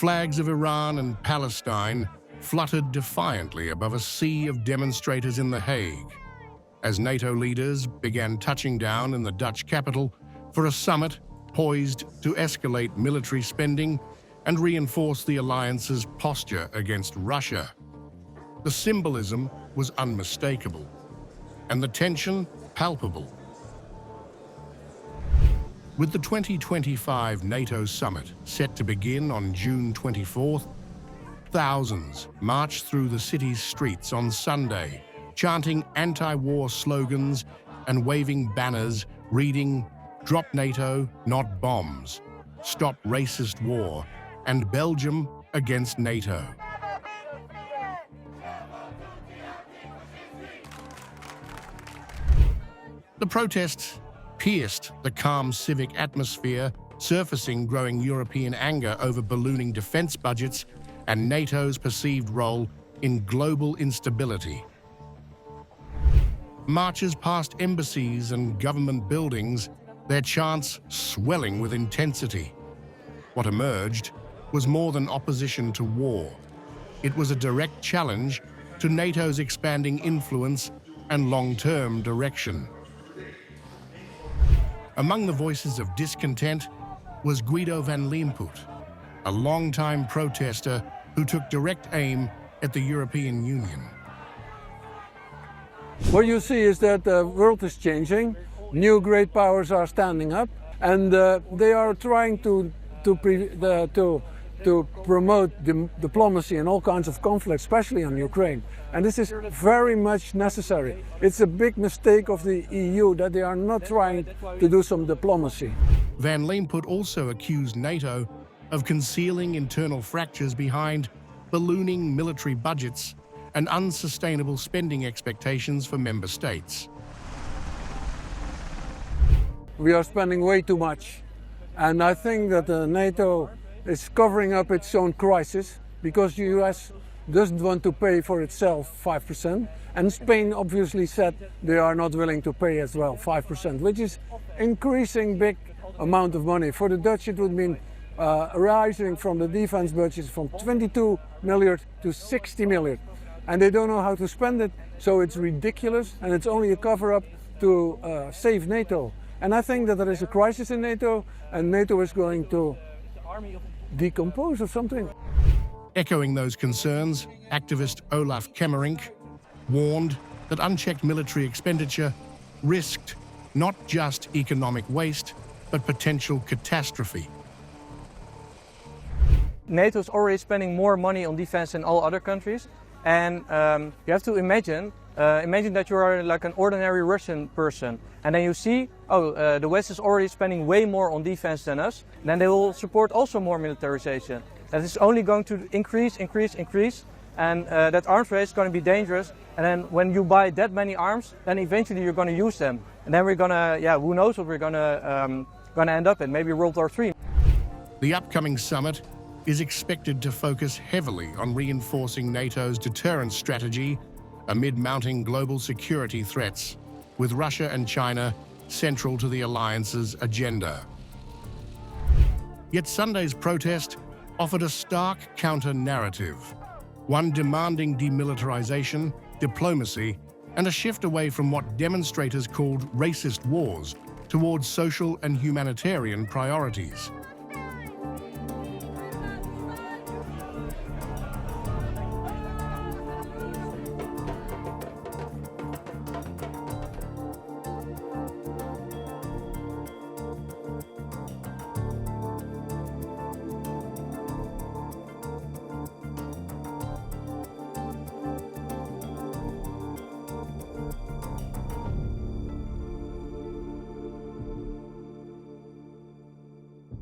Flags of Iran and Palestine fluttered defiantly above a sea of demonstrators in The Hague, as NATO leaders began touching down in the Dutch capital for a summit poised to escalate military spending and reinforce the alliance's posture against Russia. The symbolism was unmistakable, and the tension palpable. With the 2025 NATO Summit set to begin on June 24th, thousands marched through the city's streets on Sunday, chanting anti-war slogans and waving banners reading "Drop NATO, not bombs," "Stop racist war," and "Belgium against NATO." The protests pierced the calm civic atmosphere, surfacing growing European anger over ballooning defense budgets and NATO's perceived role in global instability. Marches past embassies and government buildings, their chants swelling with intensity. What emerged was more than opposition to war. It was a direct challenge to NATO's expanding influence and long-term direction. Among the voices of discontent was Guido van Leemput, a longtime protester who took direct aim at the European Union. What you see is that the world is changing, new great powers are standing up, and they are trying to promote diplomacy and all kinds of conflicts, especially on Ukraine. And this is very much necessary. It's a big mistake of the EU that they are not trying to do some diplomacy. Van Leemput also accused NATO of concealing internal fractures behind ballooning military budgets and unsustainable spending expectations for member states. We are spending way too much. And I think that NATO is covering up its own crisis because the US doesn't want to pay for itself 5%. And Spain obviously said they are not willing to pay as well 5%, which is increasing big amount of money. For the Dutch, it would mean rising from the defense budget from 22 million to 60 million. And they don't know how to spend it, so it's ridiculous, and it's only a cover-up to save NATO. And I think that there is a crisis in NATO, and NATO is going to decompose or something. Echoing those concerns, activist Olaf Kemerink warned that unchecked military expenditure risked not just economic waste, but potential catastrophe. NATO is already spending more money on defense than all other countries. And you have to imagine that you are like an ordinary Russian person. And then you see, the West is already spending way more on defense than us. Then they will support also more militarization. That is only going to increase. And that arms race is going to be dangerous. And then when you buy that many arms, then eventually you're going to use them. And then we're going to, who knows what we're going to end up in, maybe World War III. The upcoming summit is expected to focus heavily on reinforcing NATO's deterrence strategy amid mounting global security threats, with Russia and China central to the alliance's agenda. Yet Sunday's protest offered a stark counter-narrative, one demanding demilitarization, diplomacy, and a shift away from what demonstrators called racist wars towards social and humanitarian priorities.